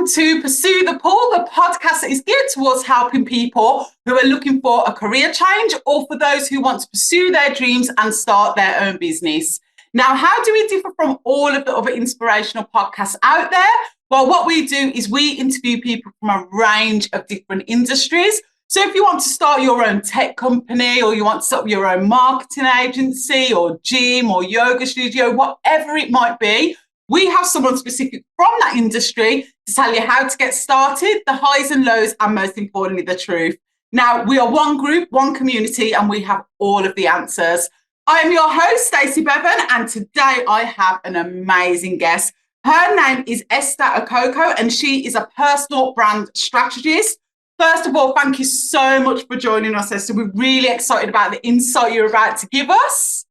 welcome to Pursue the Pull, the podcast that is geared towards helping people who are looking for a career change or for those who want to pursue their dreams and start their own business. Now, how do we differ from all of the other inspirational podcasts out there? Well, what we do is we interview people from a range of different industries. So if you want to start your own tech company, or you want to set up your own marketing agency or gym or yoga studio, whatever it might be, we have someone specific from that industry to tell you how to get started, the highs and lows, and most importantly, the truth. Now, we are one group, one community, and we have all of the answers. I am your host, Stacey Bevan, and today I have an amazing guest. Her name is Esther Ekoko, and she is a personal brand strategist. First of all, thank you so much for joining us, Esther. We're really excited about the insight you're about to give us.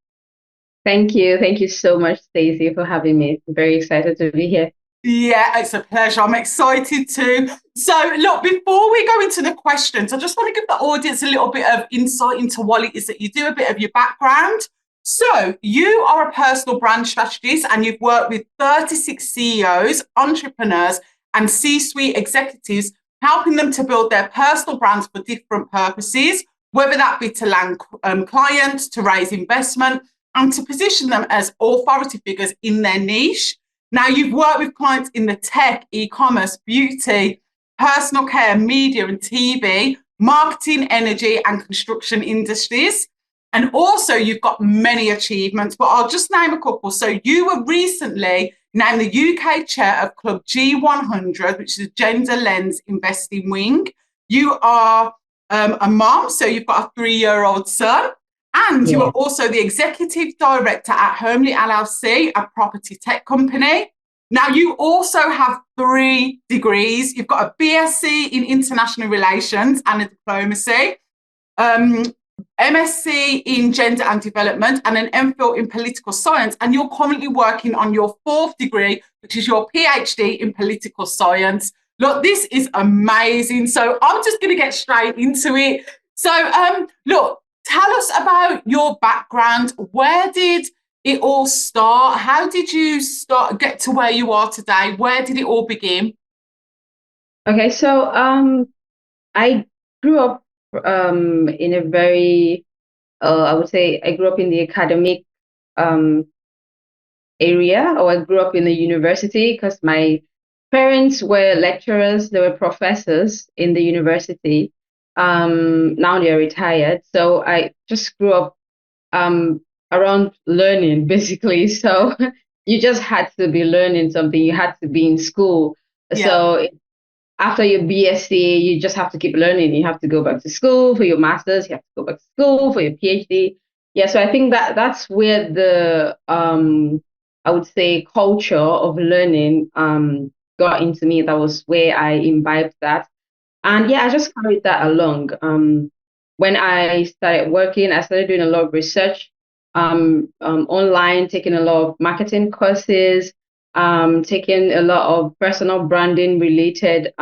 Thank you. Thank you so much, Stacey, for having me. I'm very excited to be here. Yeah, it's a pleasure. I'm excited too. So, look, before we go into the questions, I just want to give the audience a little bit of insight into what it is that you do, a bit of your background. So, you are a personal brand strategist and you've worked with 36 CEOs, entrepreneurs, and C-suite executives, helping them to build their personal brands for different purposes, whether that be to land clients, to raise investment, and to position them as authority figures in their niche. Now, you've worked with clients in the tech, e-commerce, beauty, personal care, media and TV, marketing, energy and construction industries. And also you've got many achievements, but I'll just name a couple. So you were recently named the UK chair of Club G100, which is a gender lens investing wing. You are a mom, so you've got a 3-year-old son. And you are also the executive director at Homly LLC, a property tech company. Now, you also have 3 degrees. You've got a BSc in international relations and a diplomacy, MSc in gender and development, and an MPhil in political science. And you're currently working on your 4th degree, which is your PhD in political science. Look, this is amazing. So I'm just going to get straight into it. So, look, tell us about your background. Where did it all start? How did you get to where you are today? Where did it all begin? Okay, so I grew up in a very, I would say I grew up in the academic area, or I grew up in the university because my parents were lecturers, they were professors in the university. Now they're retired. So I just grew up around learning, basically. So you just had to be learning something. You had to be in school. Yeah. So after your BSc, you just have to keep learning. You have to go back to school for your master's. You have to go back to school for your PhD. Yeah. So I think that's where the I would say culture of learning got into me. That was where I imbibed that. And yeah, I just carried that along. When I started working, I started doing a lot of research online, taking a lot of marketing courses, taking a lot of personal branding related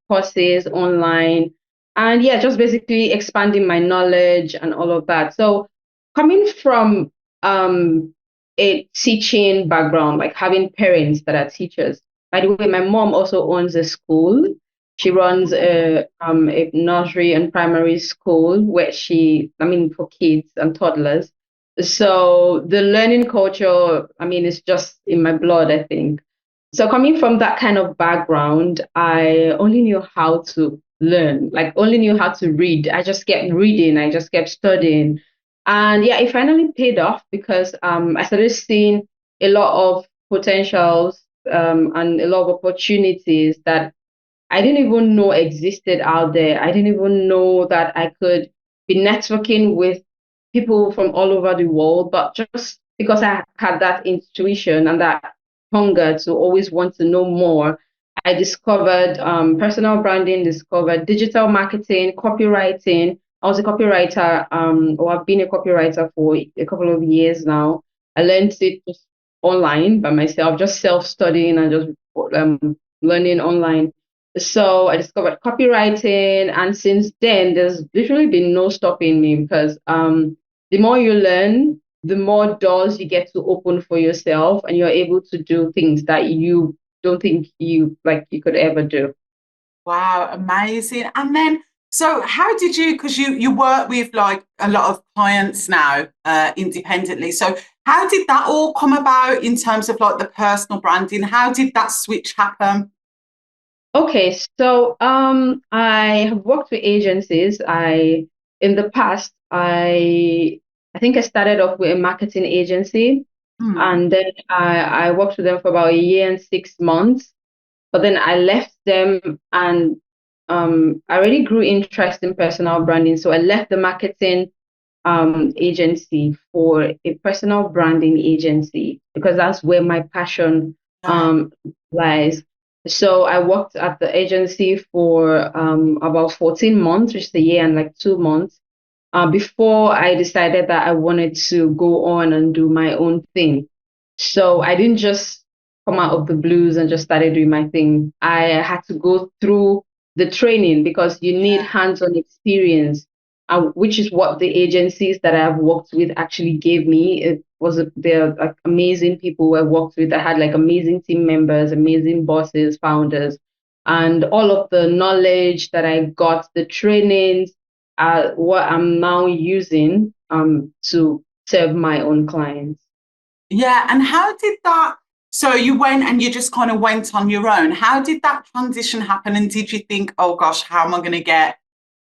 courses online. And yeah, just basically expanding my knowledge and all of that. So coming from a teaching background, like having parents that are teachers. By the way, my mom also owns a school. She runs a nursery and primary school where for kids and toddlers. So the learning culture, is just in my blood, I think. So coming from that kind of background, I only knew how to learn, only knew how to read. I just kept reading, I just kept studying. And yeah, it finally paid off because I started seeing a lot of potentials and a lot of opportunities that I didn't even know existed out there. I didn't even know that I could be networking with people from all over the world, but just because I had that intuition and that hunger to always want to know more, I discovered personal branding, discovered digital marketing, copywriting. I was a copywriter, or I've been a copywriter for a couple of years now. I learned it just online by myself, just self-studying and just learning online. So I discovered copywriting, and since then, there's literally been no stopping me because the more you learn, the more doors you get to open for yourself, and you're able to do things that you don't think you could ever do. Wow, amazing. And then, so how did you, because you work with like a lot of clients now independently. So how did that all come about in terms of like the personal branding? How did that switch happen? Okay, so I have worked with agencies. In the past, I think I started off with a marketing agency, Hmm. and then I worked with them for about a year and 6 months. But then I left them, and I really grew interest in personal branding. So I left the marketing agency for a personal branding agency because that's where my passion Yeah. lies. So I worked at the agency for about 14 months, which is a year and like 2 months, before I decided that I wanted to go on and do my own thing. So I didn't just come out of the blues and just started doing my thing. I had to go through the training because you need hands-on experience, which is what the agencies that I've worked with actually gave me. They're like amazing people I worked with. I had like amazing team members, amazing bosses, founders, and all of the knowledge that I got, the trainings, what I'm now using to serve my own clients. Yeah. And how did that? So you went and you just kind of went on your own. How did that transition happen? And did you think, oh gosh, how am I going to get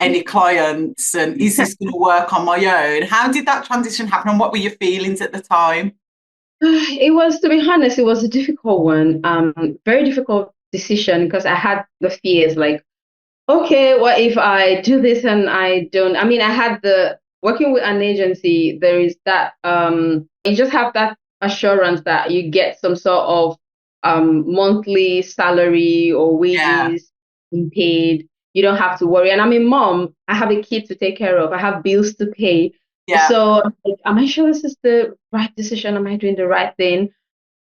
any clients? And is this going to work on my own? How did that transition happen? And what were your feelings at the time? It was, to be honest, it was a difficult one. Very difficult decision because I had the fears like, okay, what if I do this and I don't? I mean, I had the working with an agency, there is that you just have that assurance that you get some sort of monthly salary or Yeah. wages being paid. You don't have to worry. And I'm a mom, I have a kid to take care of, I have bills to pay. Yeah. So I'm like, am I sure this is the right decision? Am I doing the right thing?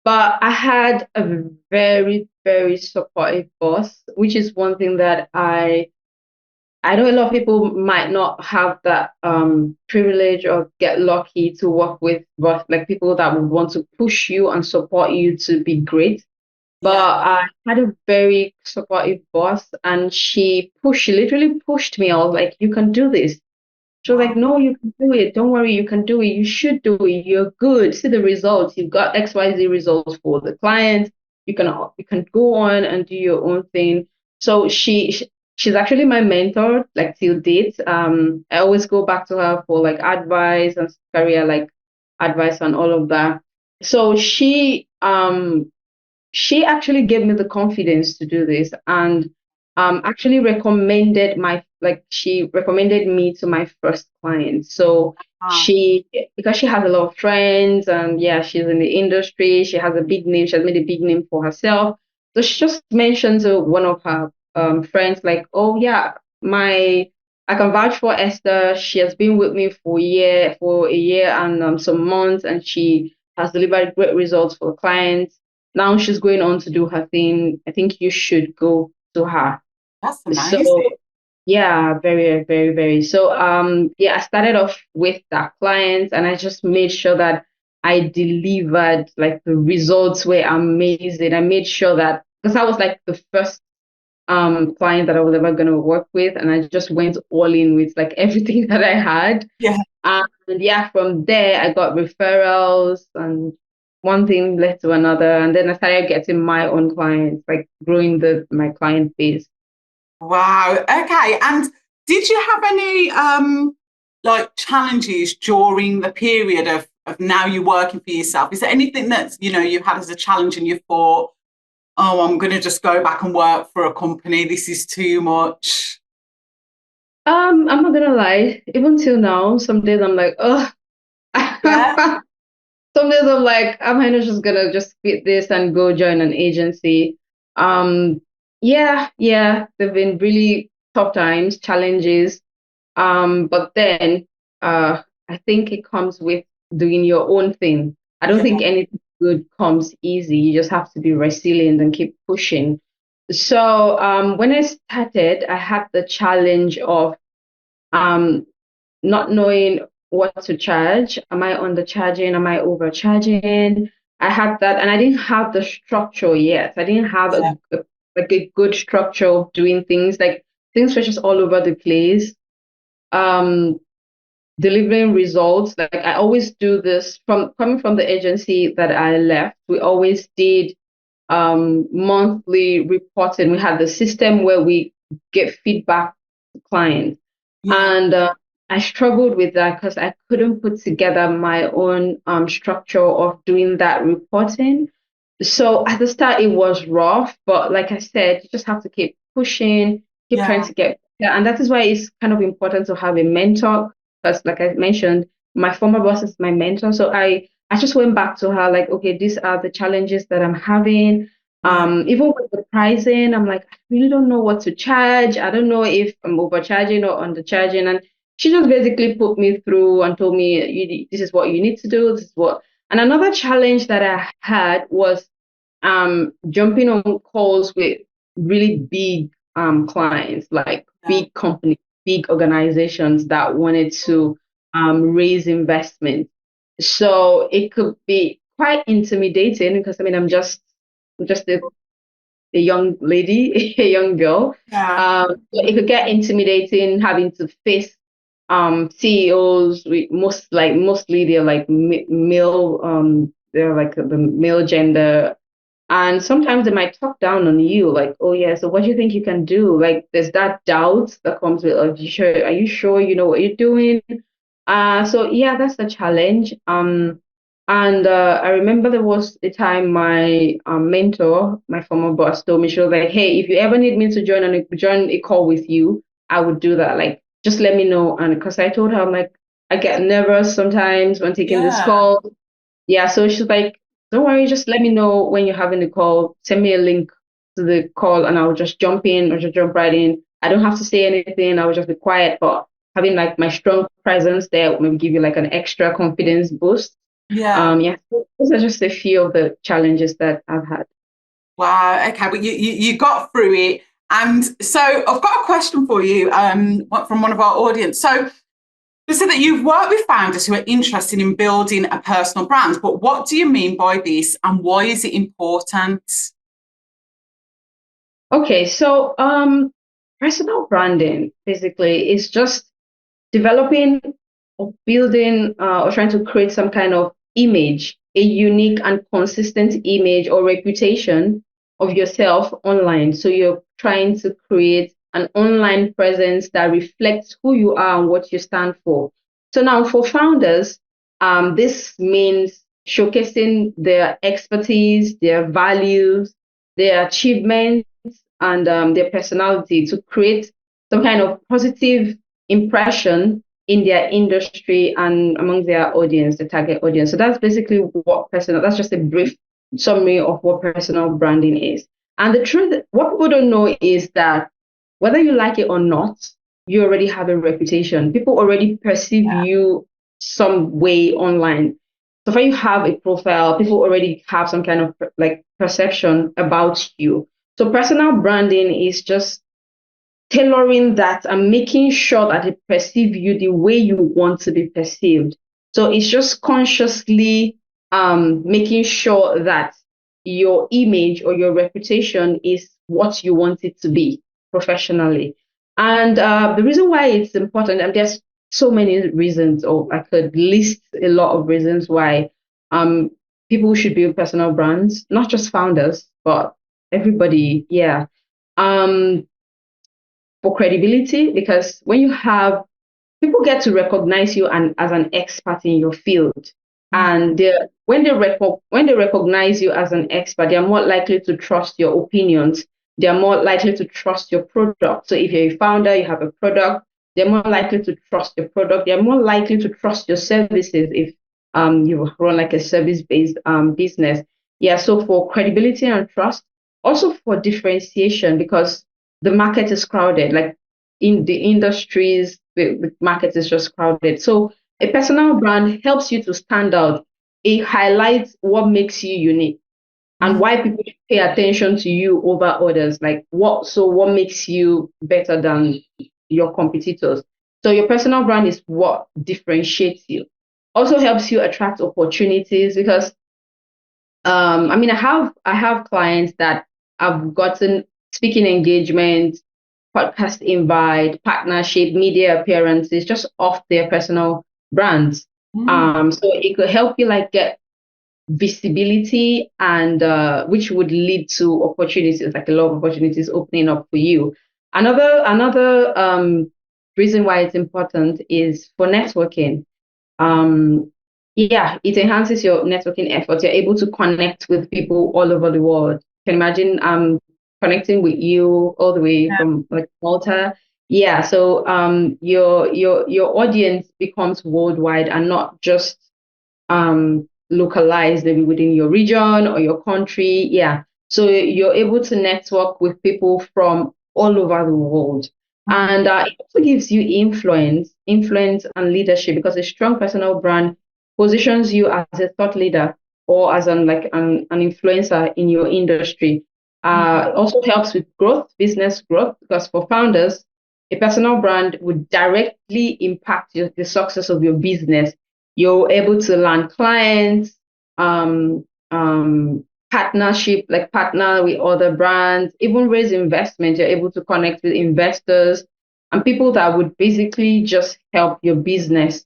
But I had a very, very supportive boss, which is one thing that I know a lot of people might not have that privilege or get lucky to work with, but like people that would want to push you and support you to be great. But Yeah. I had a very supportive boss, and she literally pushed me. I was like, "You can do this." She was like, Wow. no, you can do it. Don't worry, you can do it. You should do it. You're good. See the results. You've got XYZ results for the client. You can go on and do your own thing. So she's actually my mentor, like till date. I always go back to her for like advice and career like advice and all of that. So she actually gave me the confidence to do this, and actually recommended she recommended me to my first client. So Wow. she, because she has a lot of friends, and yeah, she's in the industry, she has a big name, she has made a big name for herself. So she just mentioned to one of her friends like, oh yeah, my I can vouch for Esther. She has been with me for a year and some months, and she has delivered great results for clients. Now she's going on to do her thing. I think you should go to her. That's So amazing. yeah, very, very, very. So yeah, I started off with that client, and I just made sure that I delivered, like the results were amazing. I made sure that, because I was like the first client that I was ever gonna work with, and I just went all in with like everything that I had. Yeah. And yeah, from there I got referrals, and one thing led to another, and then I started getting my own clients, like growing the my client base. Wow. Okay. And did you have any like challenges during the period of now you're working for yourself? Is there anything that you've had as a challenge and you thought, oh, I'm going to just go back and work for a company. This is too much. I'm not gonna lie, even till now, some days I'm like, oh, Yeah. some days I'm like, am I not just gonna just quit this and go join an agency? Um, yeah, yeah, they've been really tough times, challenges. But then I think it comes with doing your own thing. I don't Yeah. think anything good comes easy. You just have to be resilient and keep pushing. So when I started, I had the challenge of um, not knowing what to charge. Am I undercharging? Am I overcharging? I had that, and I didn't have the structure yet. I didn't have Yeah. like a good structure of doing things. Like things were just all over the place. Um, Delivering results. Like I always do this from coming from the agency that I left. We always did monthly reporting. We had the system where we get feedback to clients. Yeah. And I struggled with that because I couldn't put together my own structure of doing that reporting. So at the start, it was rough, but like I said, you just have to keep pushing, keep trying Yeah. to get better. And that is why it's kind of important to have a mentor. Because, like I mentioned, my former boss is my mentor. So I just went back to her, like, okay, these are the challenges that I'm having. Yeah. Even with the pricing, I'm like, I really don't know what to charge. I don't know if I'm overcharging or undercharging. And she just basically put me through and told me, this is what you need to do. This is what. And another challenge that I had was jumping on calls with really big clients, like Yeah. big companies, big organizations that wanted to raise investment. So it could be quite intimidating because I mean I'm just a young lady, a young girl. Yeah. It could get intimidating having to face CEOs with mostly they're like male they're like the male gender, and sometimes they might talk down on you, like, oh yeah, so what do you think you can do? Like there's that doubt that comes with, are you sure you know what you're doing? So yeah, that's the challenge. And I remember there was a time my mentor, my former boss, told me, she was like, hey, if you ever need me to join a call with you, I would do that. Like, just let me know. And because I told her, I'm like, I get nervous sometimes when taking this Yeah. call. Yeah, so she's like, don't worry, just let me know when you're having the call. Send me a link to the call and I'll just jump in or just jump right in. I don't have to say anything. I will just be quiet, but having like my strong presence there will maybe give you like an extra confidence boost. Yeah. Yeah, so those are just a few of the challenges that I've had. Wow. Okay, but you got through it. And so I've got a question for you from one of our audience. So you said that you've worked with founders who are interested in building a personal brand, but what do you mean by this and why is it important? Okay, so personal branding basically is just developing or building or trying to create some kind of image, a unique and consistent image or reputation of yourself online. So you're trying to create an online presence that reflects who you are and what you stand for. So now for founders, this means showcasing their expertise, their values, their achievements, and their personality to create some kind of positive impression in their industry and among their audience, the target audience. So that's basically that's just a brief summary of what personal branding is. And the truth, what people don't know is that whether you like it or not, you already have a reputation. People already perceive you some way online. So when you have a profile, people already have some kind of like perception about you. So personal branding is just tailoring that and making sure that they perceive you the way you want to be perceived. So it's just consciously making sure that your image or your reputation is what you want it to be professionally. And the reason why it's important, and there's so many reasons, or I could list a lot of reasons why um, people should build personal brands, not just founders, but everybody. Yeah. Um, for credibility, because when you have people get to recognize you as an expert in your field, and when they recognize you as an expert, they are more likely to trust your opinions. They are more likely to trust your product. So if you're a founder, you have a product, they're more likely to trust your product. They're more likely to trust your services if you run like a service-based business. Yeah, so for credibility and trust, also for differentiation, because the market is crowded. Like in the industries, the market is just crowded. So a personal brand helps you to stand out. It highlights what makes you unique and Mm. why people should pay attention to you over others. Like what makes you better than your competitors. So your personal brand is what differentiates you. Also helps you attract opportunities because I mean, I have clients that have gotten speaking engagements, podcast invite, partnership, media appearances just off their personal brands. Mm. So it could help you like get visibility and which would lead to opportunities, like a lot of opportunities opening up for you. Another reason why it's important is for networking. Um, yeah, it enhances your networking efforts. You're able to connect with people all over the world. You can imagine connecting with you all the way Yeah. from like Malta. Yeah, so your audience becomes worldwide and not just localized maybe within your region or your country. Yeah. So you're able to network with people from all over the world. Mm. And it also gives you influence and leadership because a strong personal brand positions you as a thought leader or as an influencer in your industry. It also helps with growth, business growth, because for founders, a personal brand would directly impact the success of your business. You're able to land clients, um, partnership, like partner with other brands, even raise investment. You're able to connect with investors and people that would basically just help your business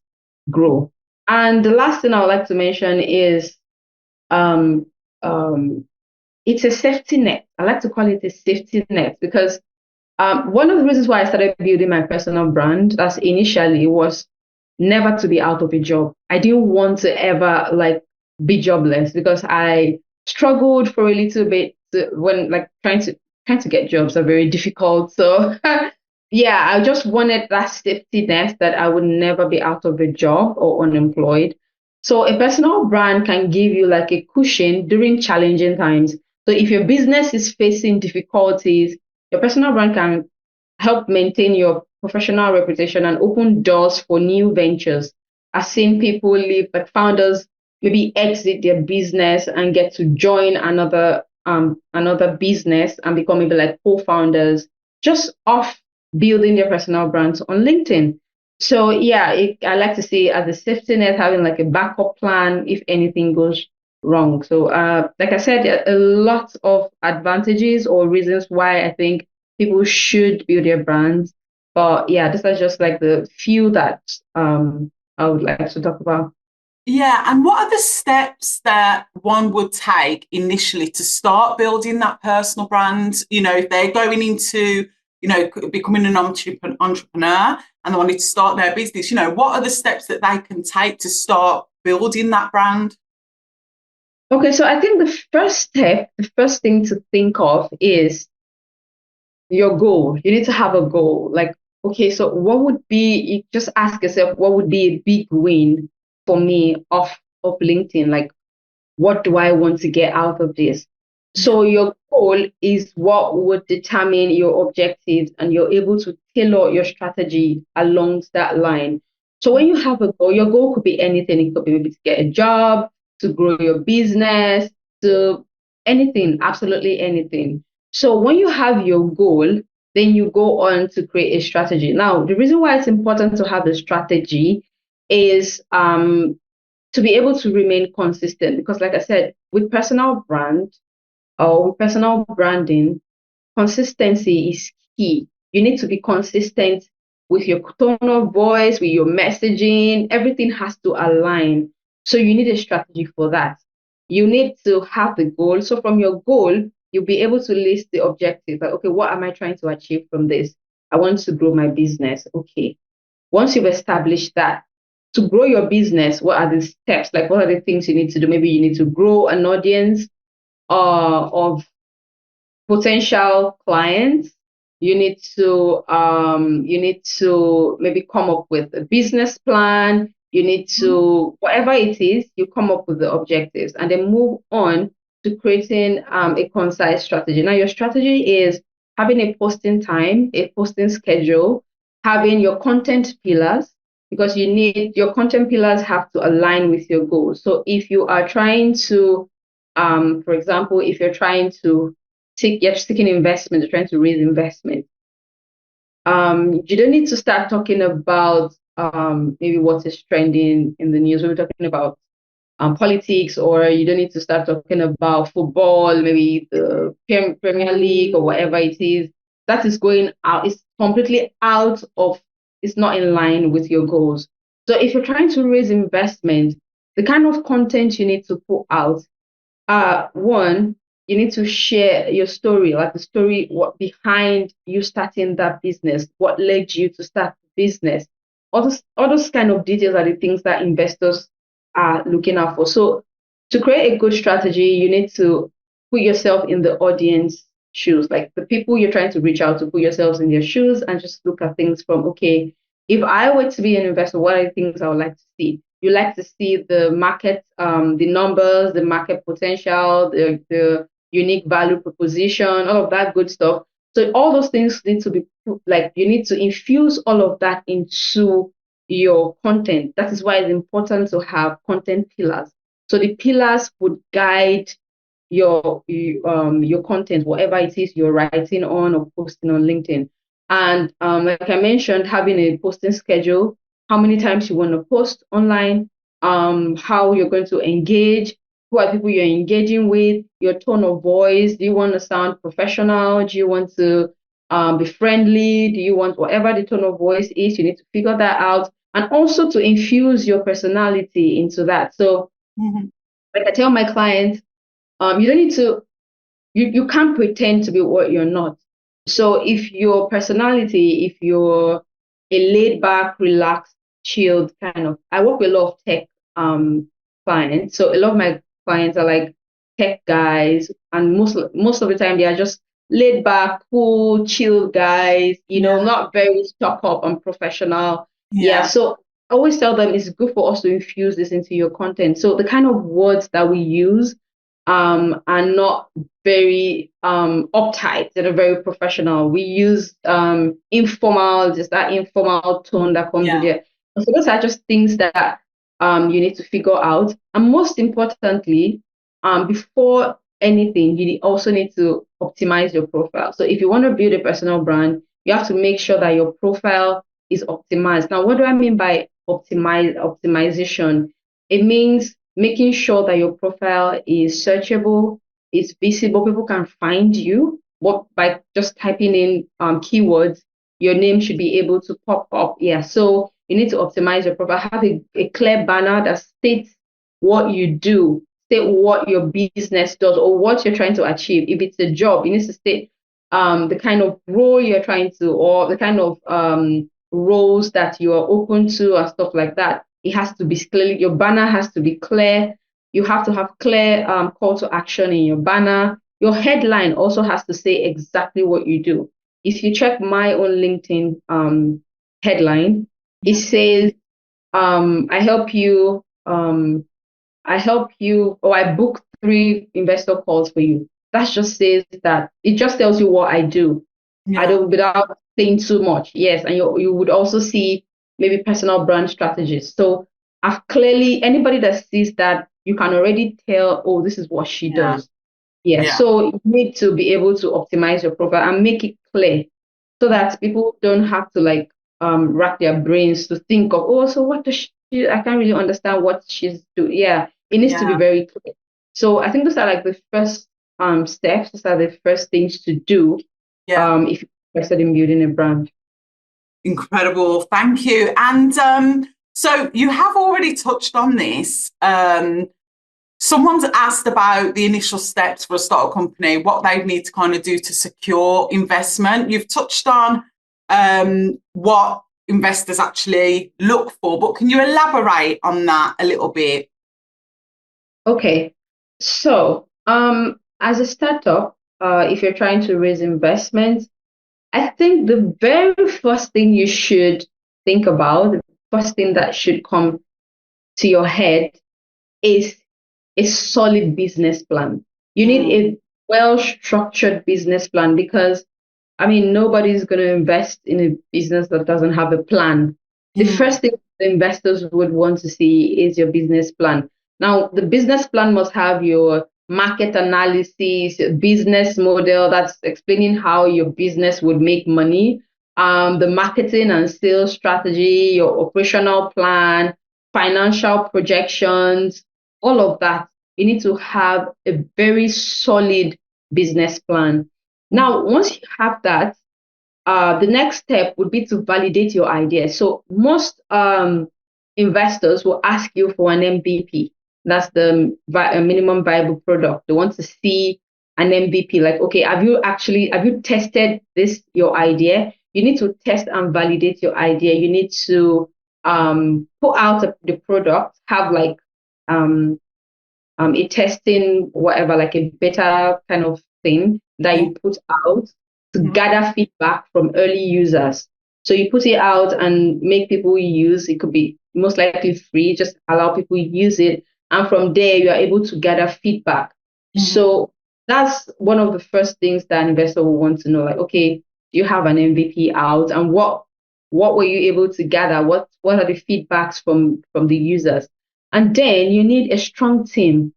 grow. And the last thing I would like to mention is um, um, it's a safety net. I like to call it a safety net because one of the reasons why I started building my personal brand, as initially was never to be out of a job. I didn't want to ever like be jobless because I struggled for a little bit when like trying to get jobs are very difficult. So yeah, I just wanted that safety net that I would never be out of a job or unemployed. So a personal brand can give you like a cushion during challenging times. So if your business is facing difficulties, your personal brand can help maintain your professional reputation and open doors for new ventures. I've seen people leave, like founders, maybe exit their business and get to join another business and become maybe like co-founders just off building their personal brands on LinkedIn. So yeah, I like to see it as a safety net, having like a backup plan if anything goes wrong. So like I said, a lot of advantages or reasons why I think people should build their brands. But yeah, these are just like the few that I would like to talk about. Yeah, and what are the steps that one would take initially to start building that personal brand? You know, if they're going into, becoming an entrepreneur and they wanted to start their business, what are the steps that they can take to start building that brand? Okay, so I think the first thing to think of is your goal. You need to have a goal. Like, okay, so what would be, you just ask yourself, what would be a big win for me off LinkedIn? Like, what do I want to get out of this? Yeah. So your goal is what would determine your objectives and you're able to tailor your strategy along that line. So when you have a goal, your goal could be anything. It could be maybe to get a job, to grow your business, to anything, absolutely anything. So when you have your goal, then you go on to create a strategy. Now, the reason why it's important to have a strategy is to be able to remain consistent because like I said, with personal brand or with personal branding, consistency is key. You need to be consistent with your tone of voice, with your messaging. Everything has to align. So you need a strategy for that. You need to have the goal. So from your goal, you'll be able to list the objectives. Like, okay, what am I trying to achieve from this? I want to grow my business. Okay. Once you've established that, to grow your business, what are the steps? Like, what are the things you need to do? Maybe you need to grow an audience of potential clients. You need to maybe come up with a business plan. You need to, whatever it is, you come up with the objectives and then move on to creating a concise strategy. Now, your strategy is having a posting time, a posting schedule, having your content pillars, because you need your content pillars have to align with your goals. So if you are trying to, for example, if you're trying to you're seeking investment, you're trying to raise investment. You don't need to start talking about maybe what is trending in the news. We're talking about politics, or you don't need to start talking about football, maybe the Premier League or whatever it is. That is going out. It's completely out of. It's not in line with your goals. So if you're trying to raise investment, the kind of content you need to put out, one, you need to share your story, like the story what behind you starting that business, what led you to start the business. All those kind of details are the things that investors are looking out for. So to create a good strategy, you need to put yourself in the audience shoes, like the people you're trying to reach out to, put yourselves in their shoes and just look at things from, okay, if I were to be an investor, what are the things I would like to see? You like to see the market, the numbers, the market potential, the unique value proposition, all of that good stuff. So all those things need to be like, you need to infuse all of that into your content. That is why it's important to have content pillars. So the pillars would guide your content, whatever it is you're writing on or posting on LinkedIn. And like I mentioned, having a posting schedule, how many times you want to post online, how you're going to engage, who are people you're engaging with, your tone of voice. Do you want to sound professional? Do you want to be friendly? Do you want whatever the tone of voice is? You need to figure that out. And also to infuse your personality into that. So like I tell my clients, you don't need to, you can't pretend to be what you're not. So if your personality, if you're a laid back, relaxed, chilled kind of, I work with a lot of tech clients. So a lot of my clients are like tech guys, and most of the time they are just laid back, cool, chill guys, not very stuck up and professional. Yeah. So I always tell them it's good for us to infuse this into your content. So the kind of words that we use are not very uptight, that are very professional. We use informal, just that informal tone that comes with it. So those are just things that you need to figure out. And most importantly, before anything, you also need to optimize your profile. So if you want to build a personal brand, you have to make sure that your profile is optimized. Now, what do I mean by optimization? It means making sure that your profile is searchable, is visible, people can find you. By just typing in keywords, your name should be able to pop up. Yeah, so you need to optimize your profile. Have a clear banner that states what you do, state what your business does, or what you're trying to achieve. If it's a job, you need to state the kind of role you're trying to, or the kind of roles that you are open to and stuff like that. It has to be clear. Your banner has to be clear. You have to have clear call to action in your banner. Your headline also has to say exactly what you do. If you check my own LinkedIn headline, it says, I help you, or I book 3 investor calls for you. That just says that, it just tells you what I do. I don't, without saying too much. Yes, and you would also see maybe personal brand strategists. So I've clearly, anybody that sees that, you can already tell, oh, this is what she does. Yeah. So you need to be able to optimize your profile and make it clear so that people don't have to rack their brains to think of, oh, so what does she, I can't really understand what she's doing. Yeah, it needs to be very clear. So I think those are like the first steps. Those are the first things to do if you're interested in building a brand. Incredible. Thank you. And so you have already touched on this. Someone's asked about the initial steps for a startup company, what they need to kind of do to secure investment. You've touched on what investors actually look for, but can you elaborate on that a little bit? Okay. So as a startup, if you're trying to raise investment, I think the very first thing you should think about, the first thing that should come to your head is a solid business plan. You need a well-structured business plan because, nobody's going to invest in a business that doesn't have a plan. The first thing the investors would want to see is your business plan. Now, the business plan must have your market analysis, business model that's explaining how your business would make money, the marketing and sales strategy, your operational plan, financial projections, all of that, you need to have a very solid business plan. Now, once you have that, the next step would be to validate your idea. So most investors will ask you for an MVP. That's the minimum viable product. They want to see an MVP. Like, okay, have you tested your idea? You need to test and validate your idea. You need to put out the product, have like a testing, whatever, like a beta kind of thing that you put out to gather feedback from early users. So you put it out and make people use. It could be most likely free, just allow people use it. And from there, you are able to gather feedback. So that's one of the first things that an investor will want to know. Like, okay, do you have an MVP out? And what were you able to gather? What are the feedbacks from the users? And then you need a strong team.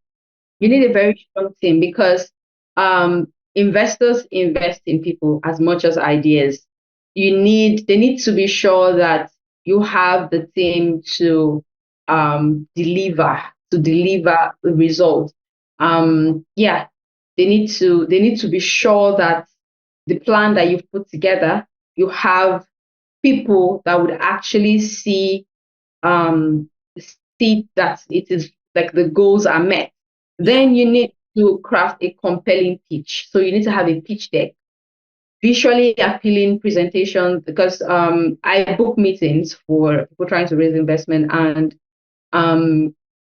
You need a very strong team because investors invest in people as much as ideas. They need to be sure that you have the team to deliver the result. They need to be sure that the plan that you've put together, you have people that would actually see that it is like the goals are met. Then you need to craft a compelling pitch. So you need to have a pitch deck, visually appealing presentation, because I book meetings for people trying to raise investment, and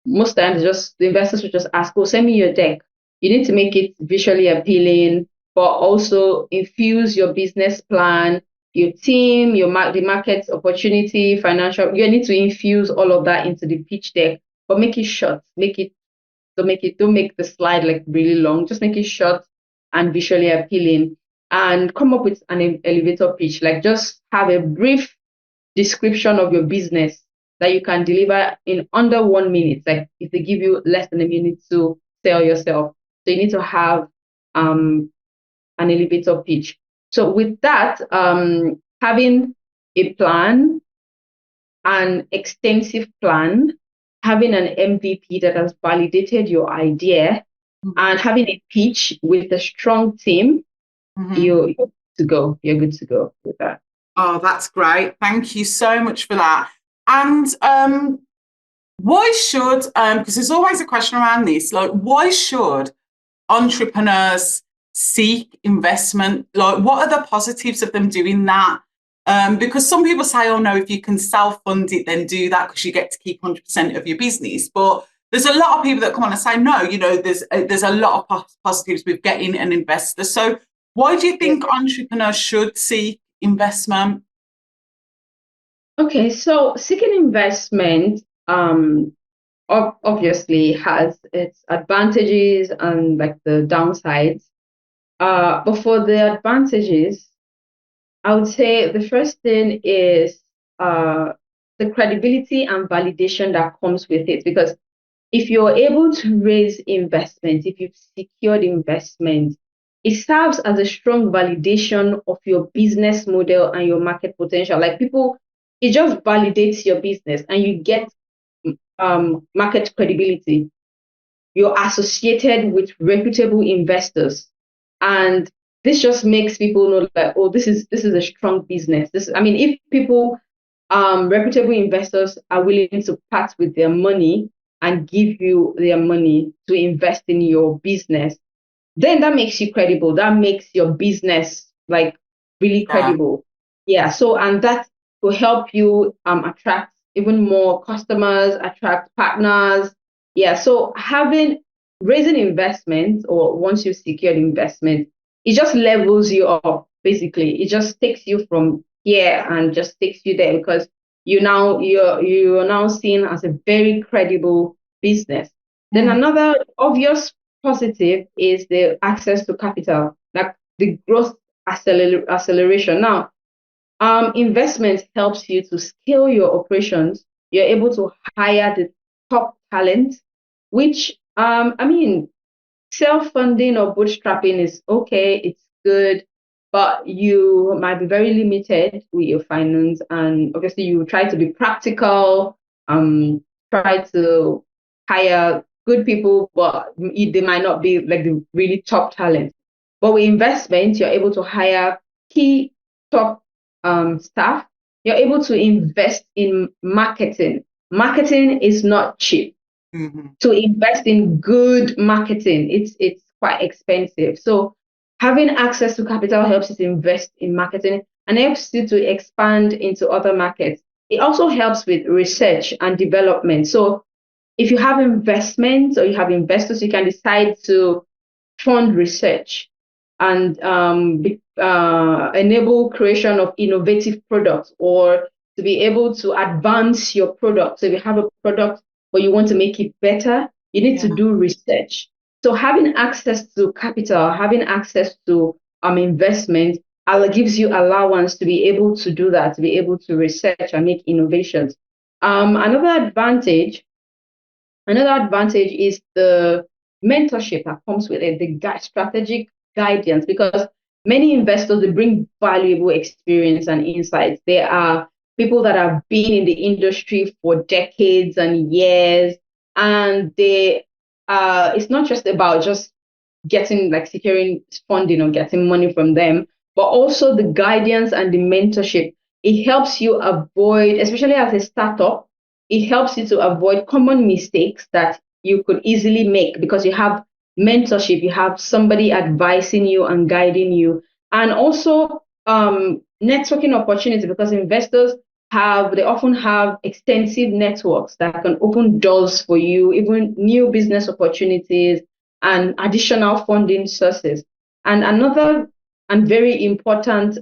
most times the investors will just ask, oh, send me your deck. You need to make it visually appealing, but also infuse your business plan, your team, the market opportunity, financial. You need to infuse all of that into the pitch deck, but make it short. Don't make the slide like really long. Just make it short and visually appealing, and come up with an elevator pitch. Like, just have a brief description of your business that you can deliver in under 1 minute. Like, if they give you less than a minute to sell yourself, so you need to have an elevator pitch. So with that, having a plan, an extensive plan, having an MVP that has validated your idea, and having a pitch with a strong team, you're good to go. You're good to go with that. Oh, that's great. Thank you so much for that. And why should, because there's always a question around this, like, why should entrepreneurs seek investment? Like, what are the positives of them doing that? Because some people say, oh no, if you can self-fund it, then do that because you get to keep 100% of your business. But there's a lot of people that come on and say, no, there's a lot of positives with getting an investor. So why do you think entrepreneurs should seek investment? Okay, so seeking investment obviously has its advantages and like the downsides. But for the advantages, I would say the first thing is the credibility and validation that comes with it. Because if you're able to raise investment, if you've secured investment, it serves as a strong validation of your business model and your market potential. Like, people, it just validates your business and you get market credibility. You're associated with reputable investors, and this just makes people know that, oh, this is a strong business. If people, reputable investors are willing to part with their money and give you their money to invest in your business, then that makes you credible. That makes your business like really credible. Yeah. So, and that will help you attract even more customers, attract partners. Yeah. So raising investment, or once you've secured investment, it just levels you up. Basically, it just takes you from here and just takes you there, because you're now seen as a very credible business. Then another obvious positive is the access to capital, like the growth acceleration. Now, investment helps you to scale your operations. You're able to hire the top talent, which self-funding or bootstrapping is okay, it's good, but you might be very limited with your finance. And obviously, you try to be practical, try to hire good people, but they might not be like the really top talent. But with investment, you're able to hire key top staff. You're able to invest in marketing. Marketing is not cheap. Mm-hmm. To invest in good marketing, it's quite expensive. So having access to capital helps you to invest in marketing and helps you to expand into other markets. It also helps with research and development. So if you have investments or you have investors, you can decide to fund research and enable creation of innovative products, or to be able to advance your product. So if you have a product but you want to make it better, you need to do research. So having access to capital, having access to investment gives you allowance to be able to do that, to be able to research and make innovations. Another advantage is the mentorship that comes with it, the strategic guidance, because many investors, they bring valuable experience and insights. They are people that have been in the industry for decades and years, and it's not just about just getting like securing funding or getting money from them, but also the guidance and the mentorship. It helps you avoid, especially as a startup, it helps you to avoid common mistakes that you could easily make because you have mentorship, you have somebody advising you and guiding you, and also networking opportunity, because investors they often have extensive networks that can open doors for you, even new business opportunities and additional funding sources. And another and very important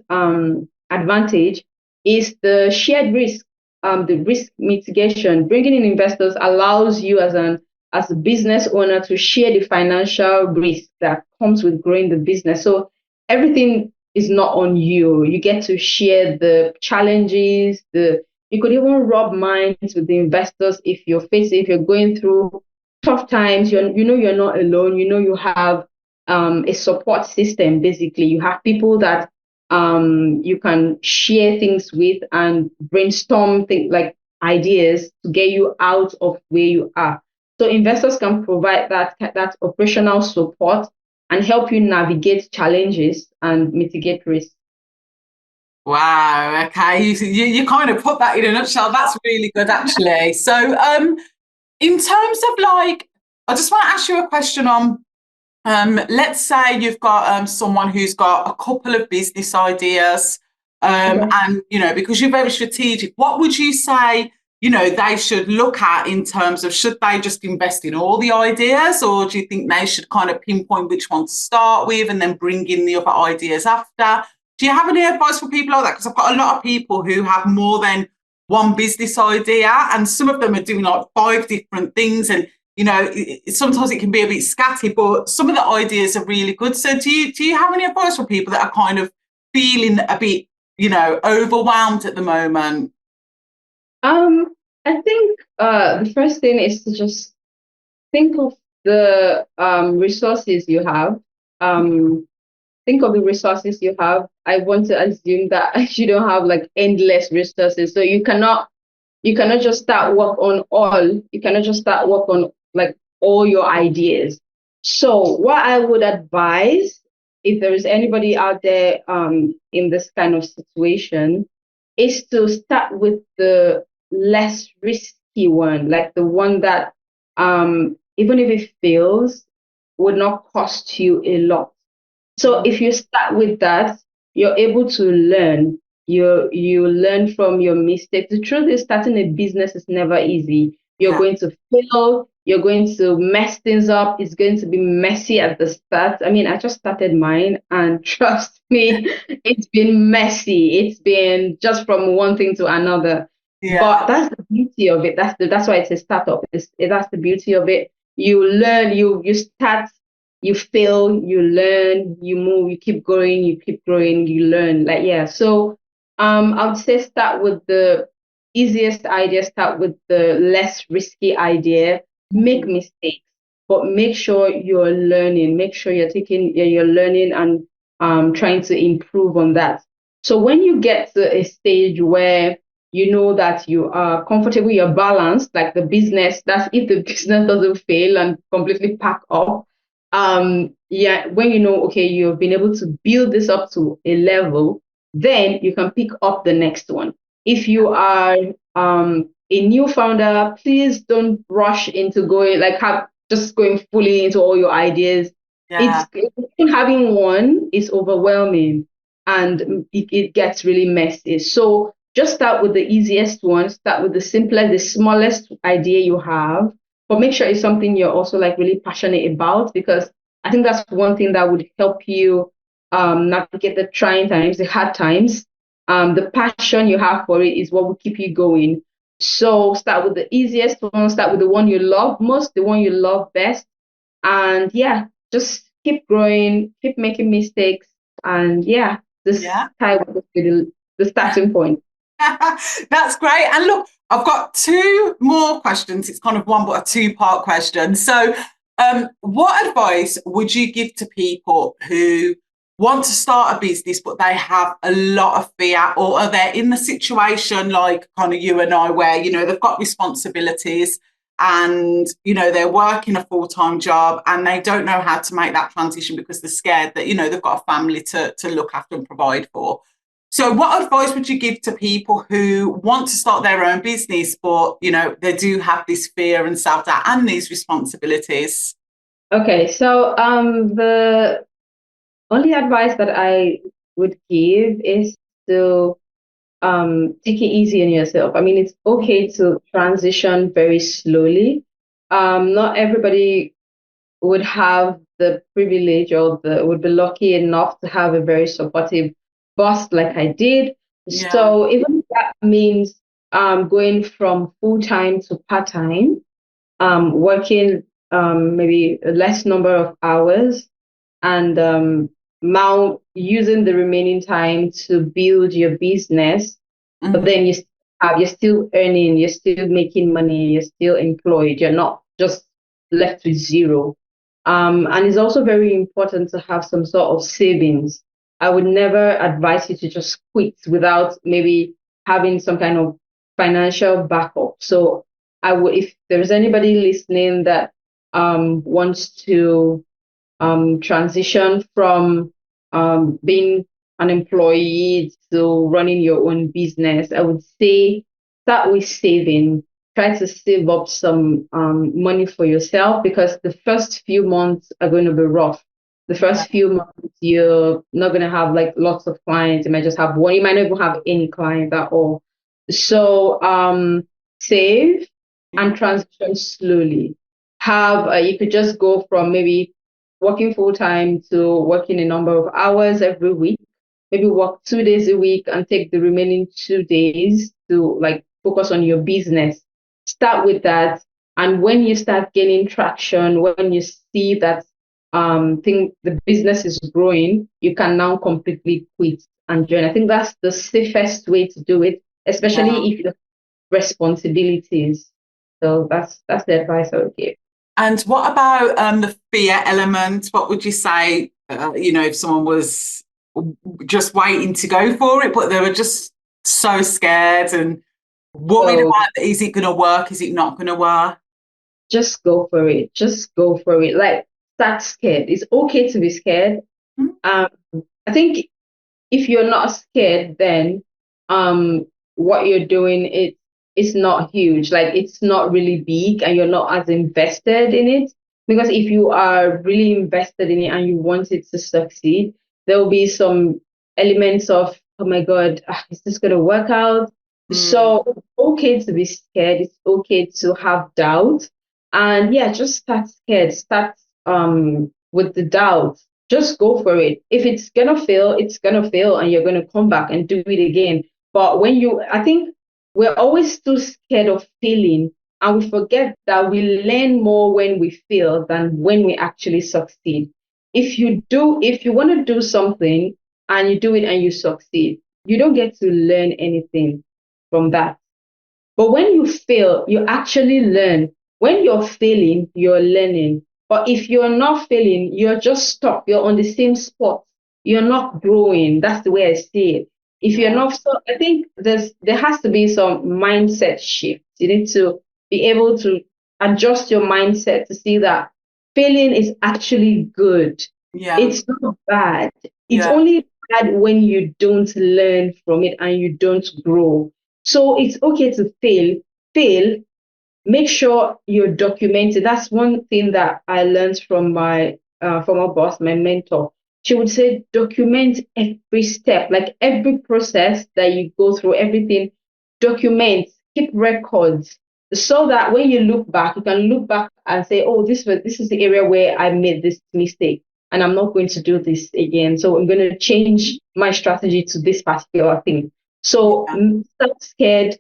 advantage is the shared risk. The risk mitigation. Bringing in investors allows you as a business owner to share the financial risk that comes with growing the business. So everything is not on you. You get to share the challenges. You could even rub minds with the investors if you're going through tough times. You're not alone. You have a support system. Basically, you have people that you can share things with and brainstorm things like ideas to get you out of where you are. So investors can provide that operational support and help you navigate challenges and mitigate risk. Wow. Okay. You kind of put that in a nutshell. That's really good, actually. So, in terms of like, I just want to ask you a question on, let's say you've got someone who's got a couple of business ideas, and because you're very strategic, what would you say they should look at in terms of, should they just invest in all the ideas, or do you think they should kind of pinpoint which one to start with and then bring in the other ideas after? Do you have any advice for people like that? Because I've got a lot of people who have more than one business idea, and some of them are doing like 5 different things, and sometimes it can be a bit scatty, but some of the ideas are really good. So do you have any advice for people that are kind of feeling a bit, overwhelmed at the moment? I think the first thing is to just think of the resources you have. Think of the resources you have. I want to assume that you don't have like endless resources, so you cannot just start work on all. You cannot just start work on like all your ideas. So what I would advise, if there is anybody out there in this kind of situation, is to start with the less risky one, like the one that even if it fails, would not cost you a lot. So if you start with that, you're able to learn. You learn from your mistakes. The truth is, starting a business is never easy. You're going to fail. You're going to mess things up. It's going to be messy at the start. I mean, I just started mine, and trust me, it's been messy. It's been just from one thing to another. Yeah. But that's the beauty of it. That's why it's a startup. That's the beauty of it. You learn. You start. You fail. You learn. You move. You keep growing. You keep growing. You learn. So. I would say start with the easiest idea, start with the less risky idea, make mistakes, but make sure you're learning, make sure you're learning and trying to improve on that. So when you get to a stage where you know that you are comfortable, you're balanced, like the business, that's if the business doesn't fail and completely pack up. Yeah, when you know, okay, you've been able to build this up to a level, then you can pick up the next one. If you are a new founder, please don't rush into going like have just going fully into all your ideas. Yeah. Having one is overwhelming and it gets really messy. So just start with the easiest one, start with the simplest, the smallest idea you have, but make sure it's something you're also like really passionate about, because I think that's one thing that would help you navigate the trying times, the hard times. The passion you have for it is what will keep you going. So start with the easiest one, start with the one you love most, the one you love best. And yeah, just keep growing, keep making mistakes. And yeah, this Yeah. time was the starting point. That's great. And look, I've got two more questions. It's kind of one, but a two-part question. So, what advice would you give to people who want to start a business, but they have a lot of fear, or are they in the situation like kind of you and I, where, you know, they've got responsibilities and, you know, they're working a full-time job and they don't know how to make that transition because they're scared that, you know, they've got a family to look after and provide for. So what advice would you give to people who want to start their own business, but, you know, they do have this fear and self-doubt and these responsibilities? Okay, so the only advice that I would give is to take it easy on yourself. I mean, it's okay to transition very slowly. Not everybody would have the privilege or would be lucky enough to have a very supportive boss like I did. Yeah. So even if that means going from full time to part time, working maybe a less number of hours, and now using the remaining time to build your business, but Mm-hmm. then you're still earning, you're still making money, you're still employed, you're not just left with zero. And it's also very important to have some sort of savings. I would never advise you to just quit without maybe having some kind of financial backup. So I would, if there's anybody listening that wants to transition from being an employee to running your own business, I would say start with saving. Try to save up some money for yourself, because the first few months are going to be rough. The Yeah. first few months, you're not going to have like lots of clients. You might just have one. You might not even have any clients at all. So save Yeah. and transition slowly. You could just go from maybe working full time to working a number of hours every week. Maybe work 2 days a week and take the remaining 2 days to like focus on your business. Start with that. And when you start gaining traction, when you see that think the business is growing, you can now completely quit and join. I think that's the safest way to do it, Yeah. especially if you have responsibilities. So that's the advice I would give. And what about the fear element? What would you say, you know, if someone was just waiting to go for it, but they were just so scared and worried So about, is it going to work? Is it not going to work? just go for it. Just go for it. Like, start scared. It's okay to be scared. Mm. Um, I think if you're not scared, then what you're doing it's not huge. Like, it's not really big, and you're not as invested in it. Because if you are really invested in it and you want it to succeed, there will be some elements of, oh my God, is this gonna work out? Mm. So it's okay to be scared. It's okay to have doubt. And yeah, just start scared. Start with the doubt. Just go for it. If it's gonna fail, it's gonna fail, and you're gonna come back and do it again. But I think we're always too scared of failing, and we forget that we learn more when we fail than when we actually succeed. If you want to do something and you do it and you succeed, you don't get to learn anything from that. But when you fail, you actually learn. When you're failing, you're learning. But if you're not failing, you're just stuck. You're on the same spot. You're not growing. That's the way I see it. If you're not, so I think there has to be some mindset shift. You need to be able to adjust your mindset to see that failing is actually good. Yeah. It's not bad. It's Yeah. only bad when you don't learn from it and you don't grow. So it's okay to fail, make sure you're documented. That's one thing that I learned from my former boss, my mentor. She would say, document every step, like every process that you go through, everything, document, keep records, so that when you look back, you can look back and say, oh, this is the area where I made this mistake, and I'm not going to do this again. So I'm going to change my strategy to this particular thing. So Yeah. stop scared,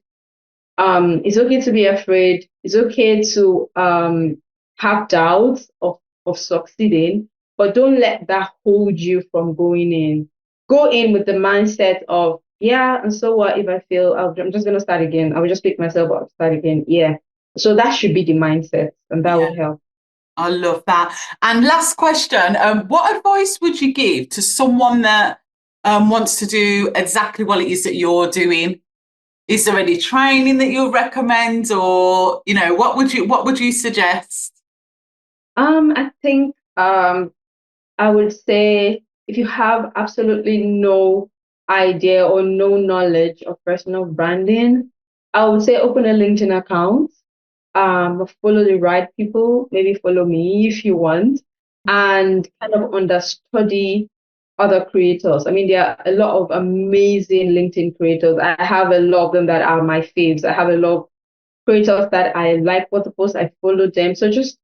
it's okay to be afraid. It's okay to have doubts of succeeding, but don't let that hold you from going in. Go in with the mindset of, yeah, and so what if I fail? I'm just gonna start again. I will just pick myself up, start again. Yeah. So that should be the mindset, and that Yeah. would help. I love that. And last question, what advice would you give to someone that wants to do exactly what it is that you're doing? Is there any training that you'll recommend, or what would you suggest? I think I would say if you have absolutely no idea or no knowledge of personal branding, I would say open a LinkedIn account, follow the right people, maybe follow me if you want, and kind of understudy other creators. I mean, there are a lot of amazing LinkedIn creators. I have a lot of them that are my faves. I have a lot of creators that I like what the post, I follow them. So just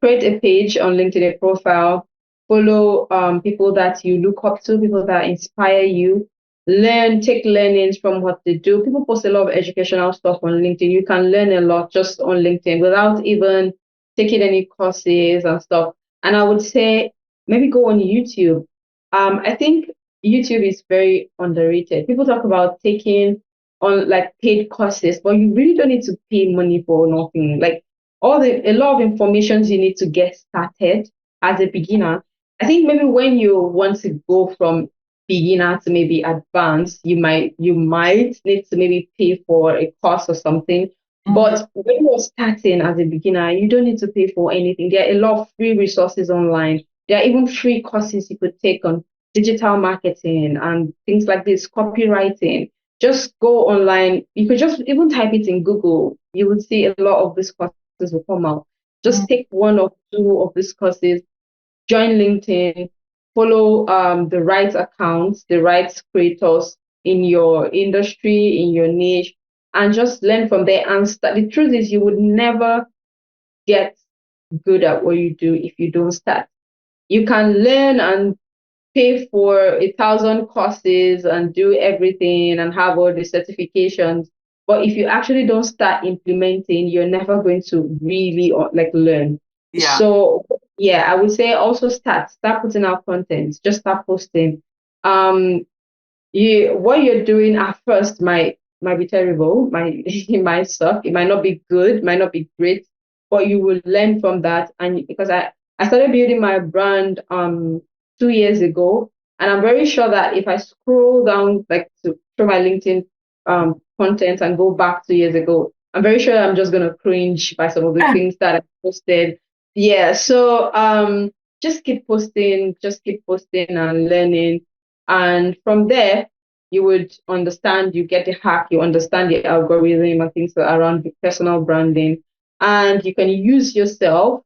create a page on LinkedIn, a profile, follow people that you look up to, people that inspire you, take learnings from what they do. People post a lot of educational stuff on LinkedIn. You can learn a lot just on LinkedIn without even taking any courses and stuff. And I would say maybe go on YouTube. I think YouTube is very underrated. People talk about taking on like paid courses, but you really don't need to pay money for nothing. Like a lot of information you need to get started as a beginner. I think maybe when you want to go from beginner to maybe advanced, you might need to maybe pay for a course or something. But when you're starting as a beginner, you don't need to pay for anything. There are a lot of free resources online. There are even free courses you could take on digital marketing and things like this, copywriting. Just go online. You could just even type it in Google. You would see a lot of these courses will come out. Just take one or two of these courses, join LinkedIn, follow the right accounts, the right creators in your industry, in your niche, and just learn from there. And start. The truth is, you would never get good at what you do if you don't start. You can learn and pay for 1,000 courses and do everything and have all the certifications. But if you actually don't start implementing, you're never going to really like learn. Yeah. So yeah, I would say also start putting out content, just start posting. What you're doing at first might be terrible, it might suck, it might not be good, might not be great, but you will learn from that. And because I started building my brand 2 years ago, and I'm very sure that if I scroll down like through my LinkedIn content and go back 2 years ago, I'm very sure I'm just gonna cringe by some of the things that I posted. Yeah, so just keep posting and learning. And from there, you would understand, you get the hack, you understand the algorithm and things around personal branding. And you can use yourself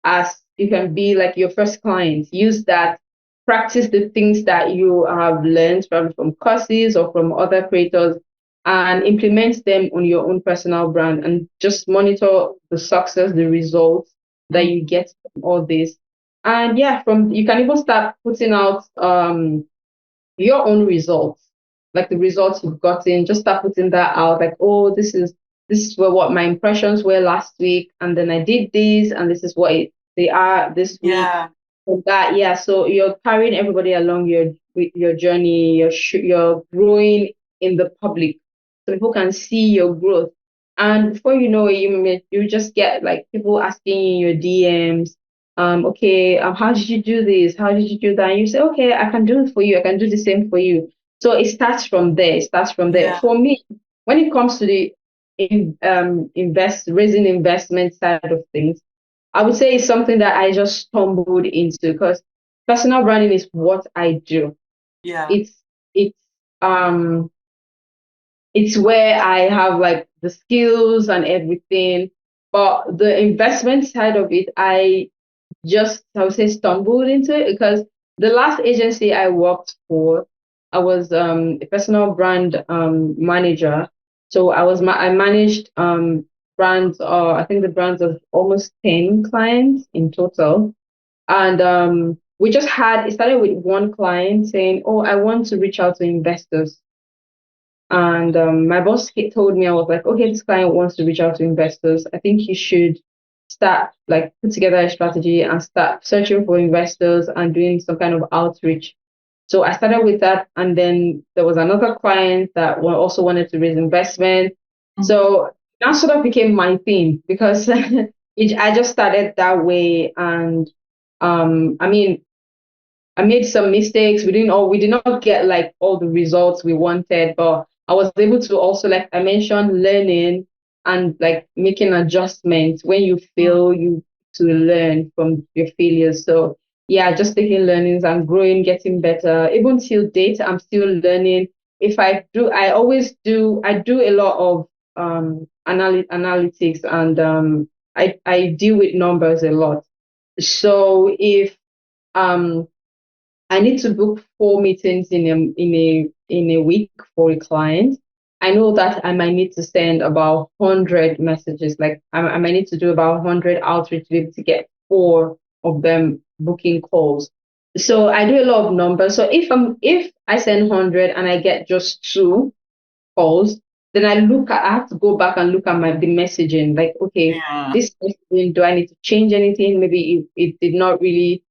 as you can be like your first client. Use that, practice the things that you have learned from courses or from other creators and implement them on your own personal brand and just monitor the success, the results that you get from all this. And yeah, from you can even start putting out your own results, like the results you've gotten, just start putting that out, like, oh, this is what my impressions were last week, and then I did this, and this is what they are this week. Yeah. And that, yeah. So you're carrying everybody along your journey. You're growing in the public, so people can see your growth. And before you know it, you just get like people asking you in your DMs, okay, how did you do this? How did you do that? And you say, okay, I can do it for you. I can do the same for you. So it starts from there. It starts from there. Yeah. For me, when it comes to the raising investment side of things, I would say it's something that I just stumbled into because personal branding is what I do. Yeah. It's um it's where I have like the skills and everything. But the investment side of it, I would say stumbled into it because the last agency I worked for, I was a personal brand manager. So I managed brands, I think the brands of almost 10 clients in total. And it started with one client saying, "Oh, I want to reach out to investors." And my boss told me, I was like, okay, this client wants to reach out to investors. I think you should start, like, put together a strategy and start searching for investors and doing some kind of outreach. So I started with that. And then there was another client that also wanted to raise investment. So that sort of became my thing because I just started that way. And I mean, I made some mistakes. We did not get like all the results we wanted, but I was able to also, like I mentioned, learning and like making adjustments. When you fail, you to learn from your failures. So yeah, just taking learnings and growing, getting better. Even till date, I'm still learning. If I do, I do a lot of analytics and I deal with numbers a lot. So if um I need to book 4 meetings in a week for a client. I know that I might need to send about 100 messages. Like I might need to do about 100 outreach to be able to get 4 of them booking calls. So I do a lot of numbers. So if I send 100 and I get just 2 calls, then I have to go back and look at the messaging. Like, okay, Yeah. this messaging, do I need to change anything? Maybe it did not really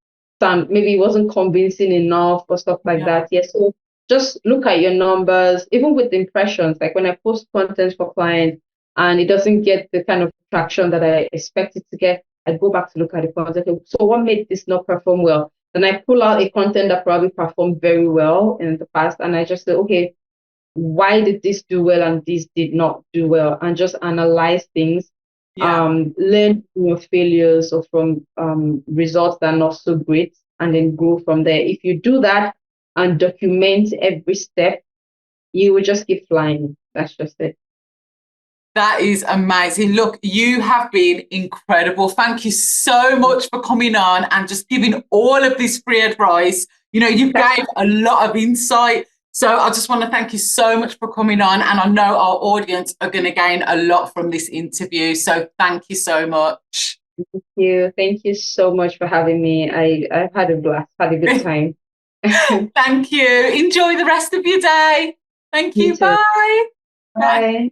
sound, maybe it wasn't convincing enough or stuff like Yeah. that. Yes. So just look at your numbers, even with impressions. Like when I post content for clients and it doesn't get the kind of traction that I expect it to get, I go back to look at the content. Okay, so what made this not perform well? Then I pull out a content that probably performed very well in the past, and I just say, okay, why did this do well and this did not do well, and just analyze things, Yeah. learn from your failures or from results that are not so great, and then grow from there. If you do that and document every step, you will just keep flying. That's just it. That is amazing. Look, you have been incredible. Thank you so much for coming on and just giving all of this free advice. You know, you gave a lot of insight. So I just want to thank you so much for coming on. And I know our audience are going to gain a lot from this interview. So thank you so much. Thank you. Thank you so much for having me. I've had a blast, had a good time. Thank you. Enjoy the rest of your day. Thank You you. too. Bye. Bye.